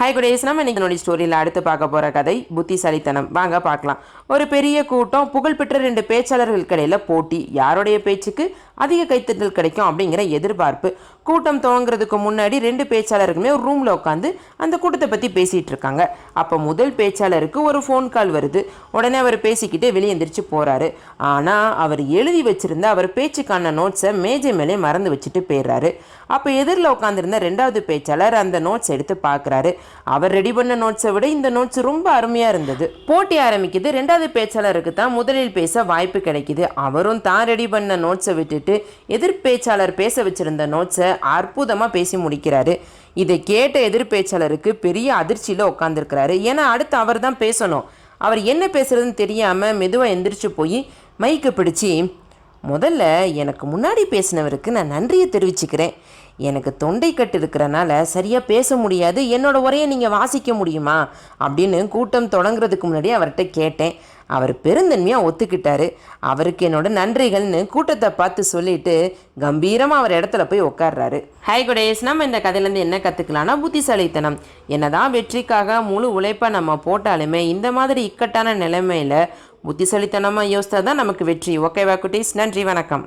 Hi குடேஸ், நம்ம இன்னைக்கு ஸ்டோரியில் அடுத்து பார்க்க போகிற கதை புத்திசாலித்தனம். வாங்க பார்க்கலாம். ஒரு பெரிய கூட்டம், புகழ்பெற்ற 2 பேச்சாளர்களுக்கு இடையில போட்டி. யாருடைய பேச்சுக்கு அதிக கைத்தட்டல் கிடைக்கும் அப்படிங்கிற எதிர்பார்ப்பு. கூட்டம் துவங்குறதுக்கு முன்னாடி 2 பேச்சாளருக்குமே ஒரு ரூமில் உட்காந்து அந்த கூட்டத்தை பற்றி பேசிகிட்டு இருக்காங்க. அப்போ முதல் பேச்சாளருக்கு ஒரு ஃபோன் கால் வருது. உடனே அவர் பேசிக்கிட்டு வெளியே எந்திரிச்சு போகிறாரு. ஆனால் அவர் எழுதி வச்சிருந்த அவர் பேச்சுக்கான நோட்ஸை மேஜை மேலே மறந்து வச்சுட்டு போயிடுறாரு. அப்போ எதிரில் உட்காந்துருந்த 2வது பேச்சாளர் அந்த நோட்ஸ் எடுத்து பார்க்குறாரு. அவர் ரெடி பண்ண நோட்ஸை விட இந்த நோட்ஸ் ரொம்ப அருமையாக இருந்தது. போட்டி ஆரம்பிக்குது. 2வது பேச்சாளருக்கு தான் முதலில் பேச வாய்ப்பு கிடைக்குது. அவரும் தான் ரெடி பண்ண நோட்ஸை விட்டுட்டு எதிர் பேச்சாளர் பேச வச்சிருந்த நோட்ஸை அற்புதமாக பேசி முடிக்கிறாரு. இதை கேட்ட எதிர் பேச்சாளருக்கு பெரிய அதிர்ச்சியில் உட்காந்துருக்கிறாரு. ஏன்னா அடுத்து அவர் தான் பேசணும். அவர் என்ன பேசுறதுன்னு தெரியாமல் மெதுவாக எந்திரிச்சு போய் மைக்கு பிடிச்சி, முதல்ல எனக்கு முன்னாடி பேசினவருக்கு நான் நன்றியை தெரிவிச்சுக்கிறேன். எனக்கு தொண்டை கட்டு இருக்கிறனால சரியாக பேச முடியாது, என்னோடய உரையை நீங்கள் வாசிக்க முடியுமா அப்படின்னு கூட்டம் தொடங்குறதுக்கு முன்னாடி அவர்கிட்ட கேட்டேன். அவர் பெருந்தன்மையாக ஒத்துக்கிட்டாரு. அவருக்கு என்னோட நன்றிகள்னு கூட்டத்தை பார்த்து சொல்லிட்டு கம்பீரமாக அவர் இடத்துல போய் உட்கார்றாரு. ஹை குடேஸ், நம்ம இந்த கதையிலேருந்து என்ன கற்றுக்கலாம்னா புத்திசாலித்தனம். என்னதான் வெற்றிக்காக முழு உழைப்பை நம்ம போட்டாலுமே இந்த மாதிரி இக்கட்டான நிலைமையில் புத்திசாலித்தனமாக யோசித்தா தான் நமக்கு வெற்றி. ஓகேவா குட்டீஸ்? நன்றி, வணக்கம்.